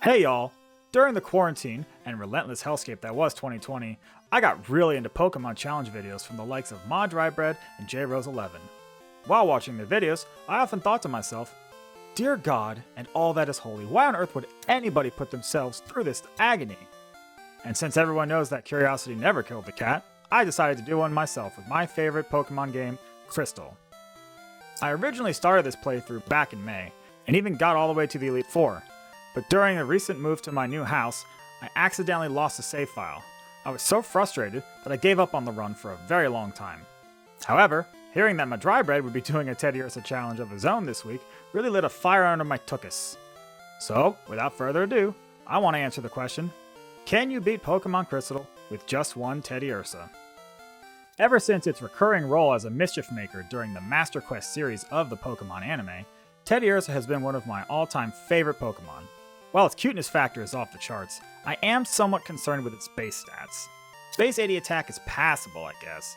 Hey y'all! During the quarantine and relentless hellscape that was 2020, I got really into Pokemon challenge videos from the likes of Ma Drybread and JRose11. While watching their videos, I often thought to myself, dear God and all that is holy, why on earth would anybody put themselves through this agony? And since everyone knows that curiosity never killed the cat, I decided to do one myself with my favorite Pokemon game, Crystal. I originally started this playthrough back in May, and even got all the way to the Elite Four. But during a recent move to my new house, I accidentally lost a save file. I was so frustrated that I gave up on the run for a very long time. However, hearing that my Drybread would be doing a Teddiursa challenge of his own this week really lit a fire under my tuchus. So, without further ado, I want to answer the question, can you beat Pokemon Crystal with just one Teddiursa? Ever since its recurring role as a mischief maker during the Master Quest series of the Pokemon anime, Teddiursa has been one of my all-time favorite Pokemon. While its cuteness factor is off the charts, I am somewhat concerned with its base stats. Base 80 attack is passable, I guess,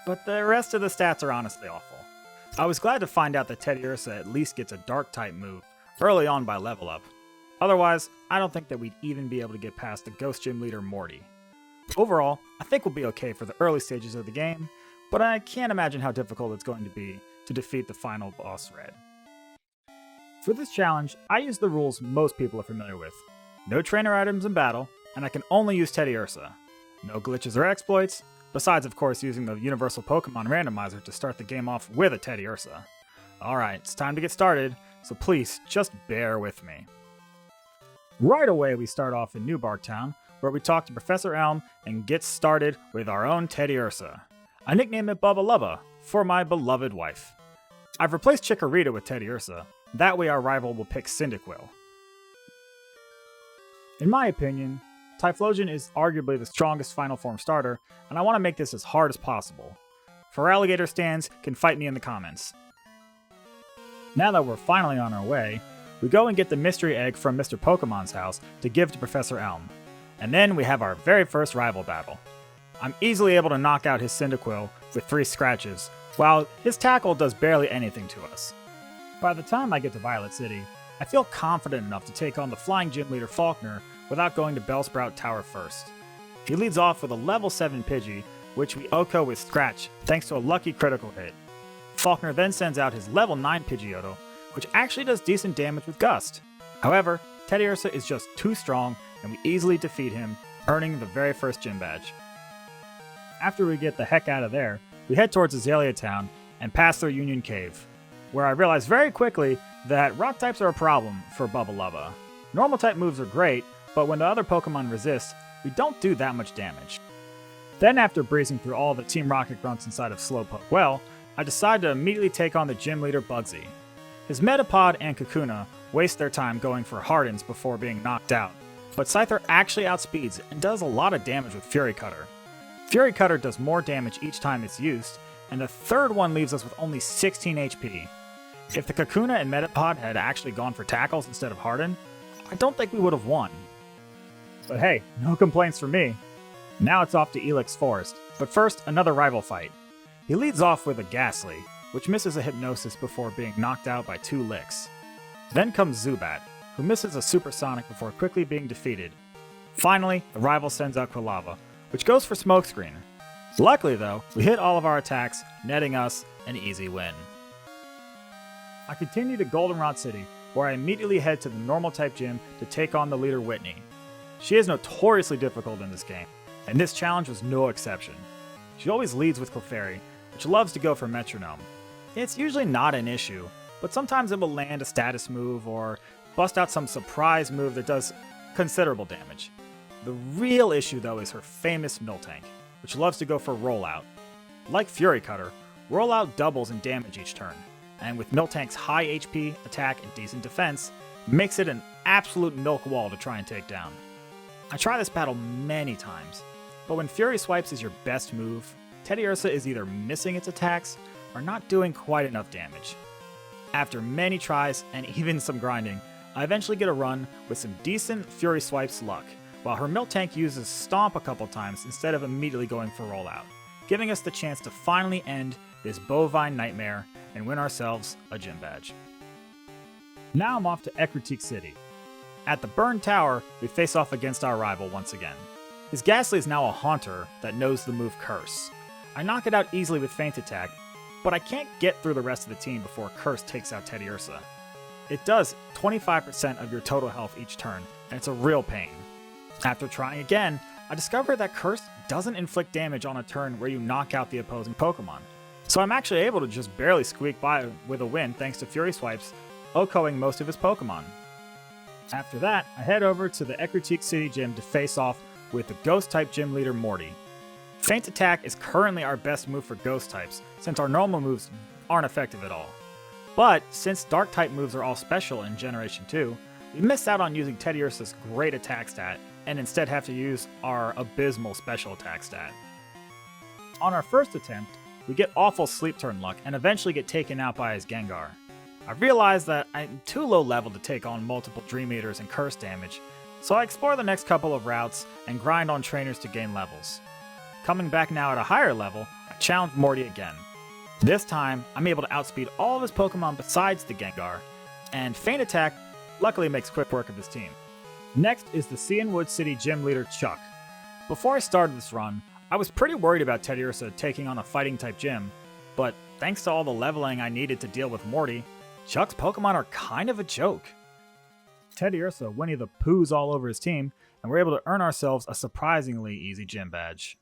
but the rest of the stats are honestly awful. I was glad to find out that Teddiursa at least gets a Dark-type move early on by level up. Otherwise, I don't think that we'd even be able to get past the Ghost Gym leader Morty. Overall, I think we'll be okay for the early stages of the game, but I can't imagine how difficult it's going to be to defeat the final boss Red. For this challenge, I use the rules most people are familiar with. No trainer items in battle, and I can only use Teddiursa. No glitches or exploits, besides of course using the universal Pokemon randomizer to start the game off with a Teddiursa. Alright, it's time to get started, so please just bear with me. Right away we start off in New Bark Town, where we talk to Professor Elm and get started with our own Teddiursa. I nickname it Bubba Lubba, for my beloved wife. I've replaced Chikorita with Teddiursa. That way our rival will pick Cyndaquil. In my opinion, Typhlosion is arguably the strongest final form starter, and I want to make this as hard as possible. Feraligatr stands can fight me in the comments. Now that we're finally on our way, we go and get the mystery egg from Mr. Pokemon's house to give to Professor Elm. And then we have our very first rival battle. I'm easily able to knock out his Cyndaquil with 3 scratches, while his tackle does barely anything to us. By the time I get to Violet City, I feel confident enough to take on the flying gym leader Faulkner without going to Bellsprout Tower first. He leads off with a level 7 Pidgey, which we OHKO with Scratch thanks to a lucky critical hit. Faulkner then sends out his level 9 Pidgeotto, which actually does decent damage with Gust. However, Teddiursa is just too strong and we easily defeat him, earning the very first gym badge. After we get the heck out of there, we head towards Azalea Town and pass through Union Cave, where I realized very quickly that rock types are a problem for Bubba Lubba. Normal type moves are great, but when the other Pokemon resist, we don't do that much damage. Then after breezing through all the Team Rocket grunts inside of Slowpoke Well, I decide to immediately take on the gym leader Bugsy. His Metapod and Kakuna waste their time going for Hardens before being knocked out, but Scyther actually outspeeds and does a lot of damage with Fury Cutter. Fury Cutter does more damage each time it's used, and the third one leaves us with only 16 HP. If the Kakuna and Metapod had actually gone for tackles instead of Harden, I don't think we would have won. But hey, no complaints from me. Now it's off to Elix Forest, but first another rival fight. He leads off with a Ghastly, which misses a Hypnosis before being knocked out by 2 licks. Then comes Zubat, who misses a Supersonic before quickly being defeated. Finally, the rival sends out Quilava, which goes for Smokescreen. Luckily though, we hit all of our attacks, netting us an easy win. I continue to Goldenrod City, where I immediately head to the normal type gym to take on the leader Whitney. She is notoriously difficult in this game, and this challenge was no exception. She always leads with Clefairy, which loves to go for Metronome. It's usually not an issue, but sometimes it will land a status move or bust out some surprise move that does considerable damage. The real issue though is her famous Miltank, which loves to go for Rollout. Like Fury Cutter, Rollout doubles in damage each turn, and with Miltank's high HP, attack, and decent defense, makes it an absolute milk wall to try and take down. I try this battle many times, but when Fury Swipes is your best move, Teddiursa is either missing its attacks or not doing quite enough damage. After many tries and even some grinding, I eventually get a run with some decent Fury Swipes luck, while her Miltank uses Stomp a couple times instead of immediately going for Rollout, giving us the chance to finally end this bovine nightmare and win ourselves a gym badge. Now I'm off to Ecruteak City. At the burned tower, we face off against our rival once again. His Ghastly is now a Haunter that knows the move Curse. I knock it out easily with Feint Attack, but I can't get through the rest of the team before Curse takes out Teddiursa. It does 25% of your total health each turn, and it's a real pain. After trying again, I discovered that Curse doesn't inflict damage on a turn where you knock out the opposing Pokemon. So I'm actually able to just barely squeak by with a win thanks to Fury Swipes, OHKOing most of his Pokemon. After that, I head over to the Ecruteak City Gym to face off with the Ghost-type Gym Leader Morty. Feint Attack is currently our best move for Ghost types, since our normal moves aren't effective at all. But since Dark-type moves are all special in Generation 2, we miss out on using Teddiursa's great attack stat, and instead have to use our abysmal special attack stat. On our first attempt, we get awful sleep turn luck and eventually get taken out by his Gengar. I realize that I'm too low level to take on multiple Dream Eaters and Curse damage, so I explore the next couple of routes and grind on trainers to gain levels. Coming back now at a higher level, I challenge Morty again. This time, I'm able to outspeed all of his Pokemon besides the Gengar, and Feint Attack luckily makes quick work of his team. Next is the Cianwood City Gym Leader Chuck. Before I started this run, I was pretty worried about Teddiursa taking on a Fighting-type gym, but thanks to all the leveling I needed to deal with Morty, Chuck's Pokemon are kind of a joke. Teddiursa Winnie the Pooh's all over his team, and we're able to earn ourselves a surprisingly easy gym badge.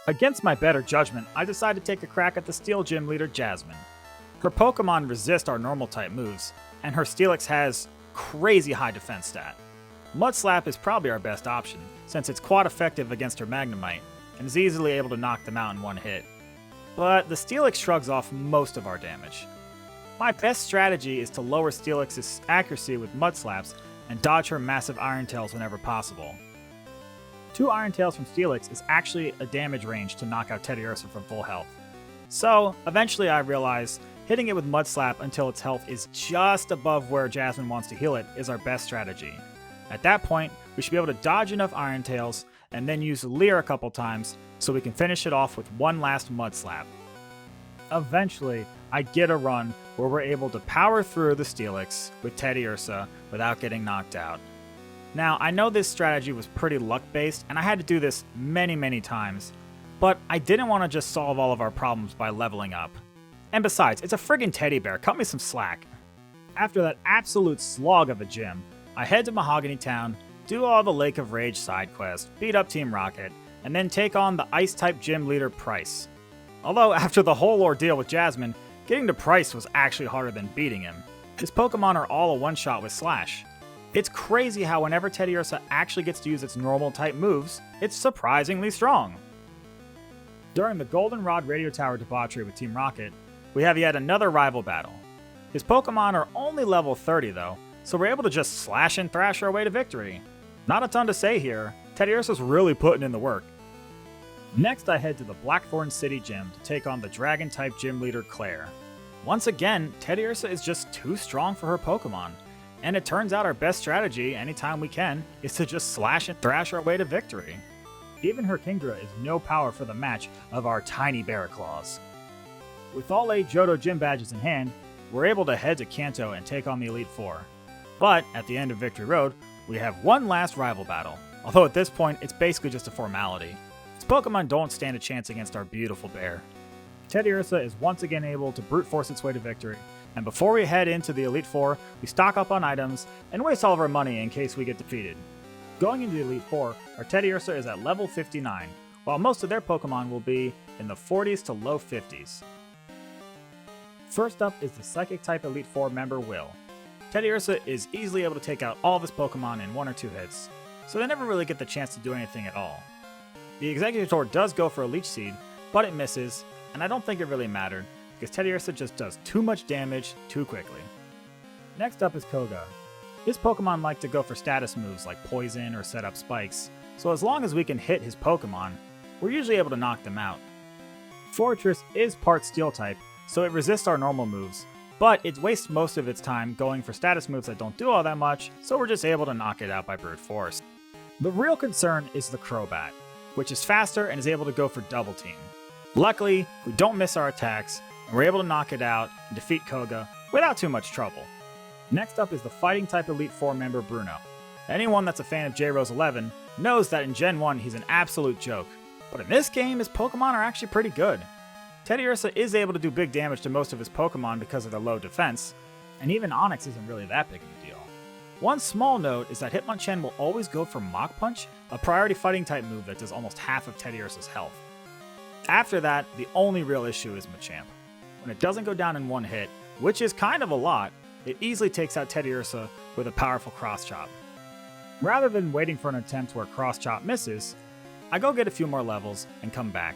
Against my better judgment, I decide to take a crack at the Steel Gym Leader Jasmine. Her Pokemon resist our normal-type moves, and her Steelix has crazy high defense stat. Mud Slap is probably our best option, since it's quite effective against her Magnemite, and is easily able to knock them out in one hit. But the Steelix shrugs off most of our damage. My best strategy is to lower Steelix's accuracy with Mud Slaps and dodge her massive Iron Tails whenever possible. 2 Iron Tails from Steelix is actually a damage range to knock out Teddiursa from full health. So, eventually I realize hitting it with Mud Slap until its health is just above where Jasmine wants to heal it is our best strategy. At that point, we should be able to dodge enough Iron Tails and then use Leer a couple times so we can finish it off with one last Mud Slap. Eventually, I get a run where we're able to power through the Steelix with Teddiursa without getting knocked out. Now, I know this strategy was pretty luck-based, and I had to do this many times, but I didn't want to just solve all of our problems by leveling up. And besides, it's a friggin' teddy bear, cut me some slack. After that absolute slog of a gym, I head to Mahogany Town, do all the Lake of Rage side quests, beat up Team Rocket, and then take on the Ice-type gym leader Price. Although after the whole ordeal with Jasmine, getting to Price was actually harder than beating him. His Pokemon are all a one-shot with Slash. It's crazy how whenever Teddiursa actually gets to use its normal-type moves, it's surprisingly strong. During the Goldenrod Radio Tower debauchery with Team Rocket, we have yet another rival battle. His Pokemon are only level 30 though, so we're able to just slash and thrash our way to victory. Not a ton to say here, Teddiursa's really putting in the work. Next I head to the Blackthorn City Gym to take on the Dragon-type gym leader Claire. Once again, Teddiursa is just too strong for her Pokemon, and it turns out our best strategy anytime we can is to just slash and thrash our way to victory. Even her Kingdra is no power for the match of our tiny Barraclaws. With all 8 Johto gym badges in hand, we're able to head to Kanto and take on the Elite Four. But at the end of Victory Road, we have one last rival battle, although at this point it's basically just a formality. Its Pokemon don't stand a chance against our beautiful bear. Teddiursa is once again able to brute force its way to victory, and before we head into the Elite Four, we stock up on items and waste all of our money in case we get defeated. Going into the Elite Four, our Teddiursa is at level 59, while most of their Pokemon will be in the 40s to low 50s. First up is the Psychic-type Elite Four member Will. Teddiursa is easily able to take out all of his Pokemon in 1 or 2 hits, so they never really get the chance to do anything at all. The Executor does go for a Leech Seed, but it misses, and I don't think it really mattered, because Teddiursa just does too much damage too quickly. Next up is Koga. His Pokemon like to go for status moves like Poison or set up spikes, so as long as we can hit his Pokemon, we're usually able to knock them out. Fortress is part Steel-type, so it resists our normal moves, but it wastes most of its time going for status moves that don't do all that much, so we're just able to knock it out by brute force. The real concern is the Crobat, which is faster and is able to go for Double Team. Luckily, we don't miss our attacks, and we're able to knock it out and defeat Koga without too much trouble. Next up is the Fighting type Elite Four member Bruno. Anyone that's a fan of J-Rose 11 knows that in Gen 1 he's an absolute joke, but in this game his Pokemon are actually pretty good. Teddiursa is able to do big damage to most of his Pokemon because of their low defense, and even Onix isn't really that big of a deal. One small note is that Hitmonchan will always go for Mach Punch, a priority fighting type move that does almost half of Teddiursa's health. After that, the only real issue is Machamp. When it doesn't go down in one hit, which is kind of a lot, it easily takes out Teddiursa with a powerful Cross Chop. Rather than waiting for an attempt where Cross Chop misses, I go get a few more levels and come back.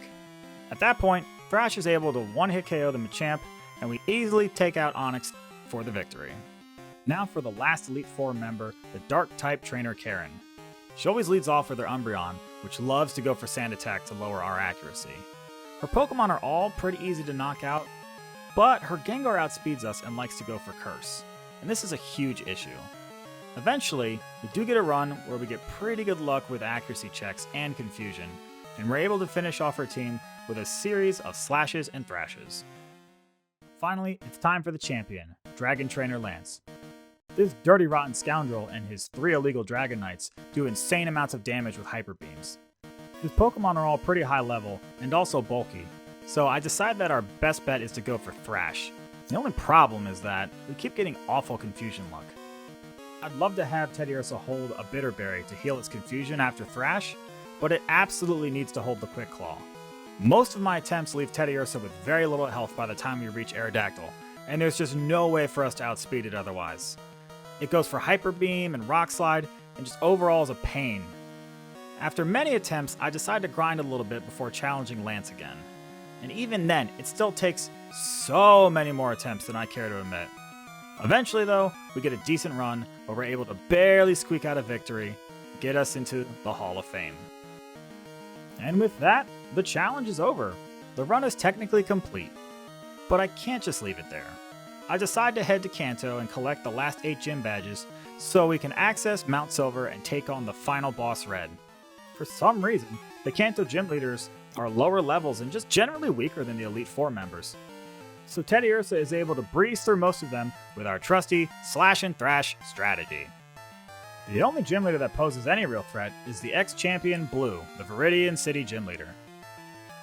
At that point, Thrash is able to one-hit KO the Machamp, and we easily take out Onix for the victory. Now for the last Elite Four member, the Dark-type trainer Karen. She always leads off with her Umbreon, which loves to go for Sand Attack to lower our accuracy. Her Pokemon are all pretty easy to knock out, but her Gengar outspeeds us and likes to go for Curse, and this is a huge issue. Eventually, we do get a run where we get pretty good luck with accuracy checks and confusion, and we're able to finish off our team with a series of slashes and thrashes. Finally, it's time for the champion, Dragon Trainer Lance. This dirty rotten scoundrel and his 3 illegal Dragon Knights do insane amounts of damage with Hyper Beams. His Pokemon are all pretty high level and also bulky, so I decide that our best bet is to go for Thrash. The only problem is that we keep getting awful confusion luck. I'd love to have Teddiursa hold a Bitter Berry to heal its confusion after Thrash, but it absolutely needs to hold the Quick Claw. Most of my attempts leave Teddiursa with very little health by the time we reach Aerodactyl, and there's just no way for us to outspeed it otherwise. It goes for Hyper Beam and Rock Slide, and just overall is a pain. After many attempts, I decide to grind a little bit before challenging Lance again. And even then, it still takes so many more attempts than I care to admit. Eventually though, we get a decent run where we're able to barely squeak out a victory, get us into the Hall of Fame. And with that, the challenge is over. The run is technically complete. But I can't just leave it there. I decide to head to Kanto and collect the last 8 gym badges so we can access Mount Silver and take on the final boss Red. For some reason, the Kanto gym leaders are lower levels and just generally weaker than the Elite Four members. So Teddiursa is able to breeze through most of them with our trusty slash and thrash strategy. The only gym leader that poses any real threat is the ex-champion Blue, the Viridian City gym leader.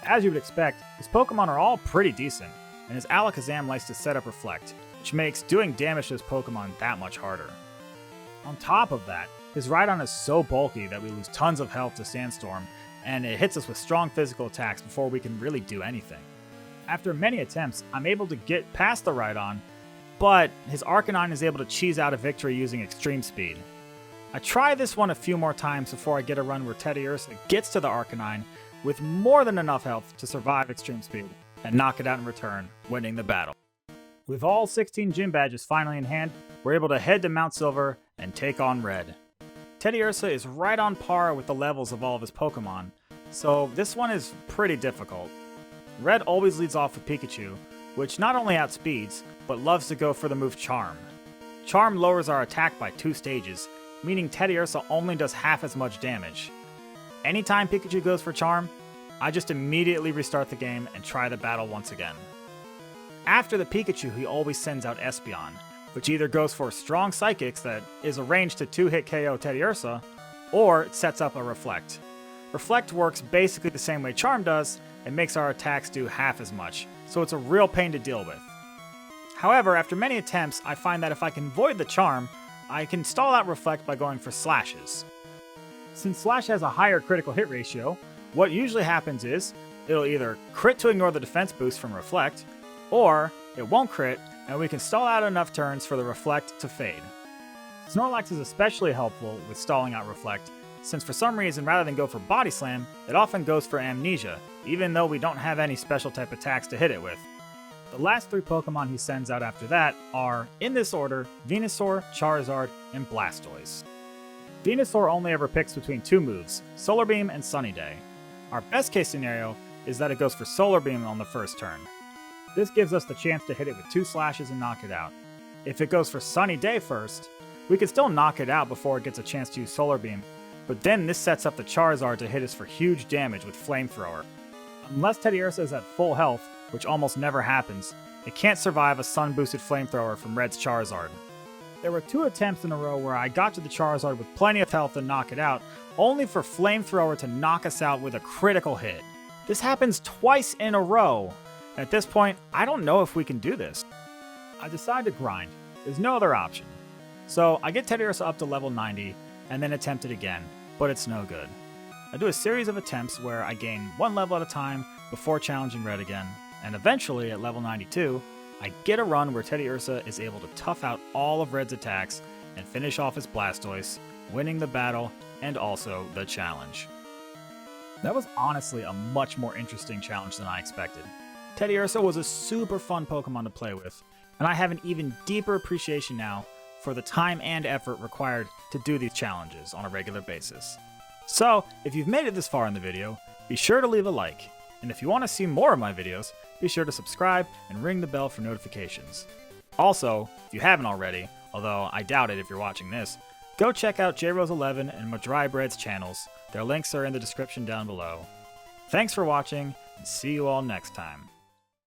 As you would expect, his Pokemon are all pretty decent, and his Alakazam likes to set up Reflect, which makes doing damage to his Pokemon that much harder. On top of that, his Rhydon is so bulky that we lose tons of health to Sandstorm, and it hits us with strong physical attacks before we can really do anything. After many attempts, I'm able to get past the Rhydon, but his Arcanine is able to cheese out a victory using Extreme Speed. I try this one a few more times before I get a run where Teddiursa gets to the Arcanine with more than enough health to survive Extreme Speed and knock it out in return, winning the battle. With all 16 gym badges finally in hand, we're able to head to Mount Silver and take on Red. Teddiursa is right on par with the levels of all of his Pokemon, so this one is pretty difficult. Red always leads off with Pikachu, which not only outspeeds, but loves to go for the move Charm. Charm lowers our attack by 2 stages, meaning Teddiursa only does half as much damage. Anytime Pikachu goes for Charm, I just immediately restart the game and try the battle once again. After the Pikachu, he always sends out Espeon, which either goes for Strong Psychics that is a range to 2-hit KO Teddiursa, or it sets up a Reflect. Reflect works basically the same way Charm does, and makes our attacks do half as much, so it's a real pain to deal with. However, after many attempts, I find that if I can avoid the Charm, I can stall out Reflect by going for Slashes. Since Slash has a higher critical hit ratio, what usually happens is, it'll either crit to ignore the defense boost from Reflect, or it won't crit, and we can stall out enough turns for the Reflect to fade. Snorlax is especially helpful with stalling out Reflect, since for some reason rather than go for Body Slam, it often goes for Amnesia, even though we don't have any special type attacks to hit it with. The last 3 Pokemon he sends out after that are, in this order, Venusaur, Charizard, and Blastoise. Venusaur only ever picks between 2 moves, Solar Beam and Sunny Day. Our best case scenario is that it goes for Solar Beam on the first turn. This gives us the chance to hit it with 2 slashes and knock it out. If it goes for Sunny Day first, we can still knock it out before it gets a chance to use Solar Beam, but then this sets up the Charizard to hit us for huge damage with Flamethrower. Unless Teddiursa is at full health, which almost never happens, it can't survive a sun-boosted Flamethrower from Red's Charizard. There were 2 attempts in a row where I got to the Charizard with plenty of health to knock it out, only for Flamethrower to knock us out with a critical hit. This happens twice in a row. At this point, I don't know if we can do this. I decide to grind. There's no other option. So I get Teddiursa up to level 90, and then attempt it again, but it's no good. I do a series of attempts where I gain 1 level at a time before challenging Red again, and eventually at level 92, I get a run where Teddiursa is able to tough out all of Red's attacks and finish off his Blastoise, winning the battle and also the challenge. That was honestly a much more interesting challenge than I expected. Teddiursa was a super fun Pokemon to play with, and I have an even deeper appreciation now for the time and effort required to do these challenges on a regular basis. So, if you've made it this far in the video, be sure to leave a like, and if you want to see more of my videos, be sure to subscribe and ring the bell for notifications. Also, if you haven't already, although I doubt it if you're watching this, go check out JRose11 and Madrybread's channels. Their links are in the description down below. Thanks for watching, and see you all next time.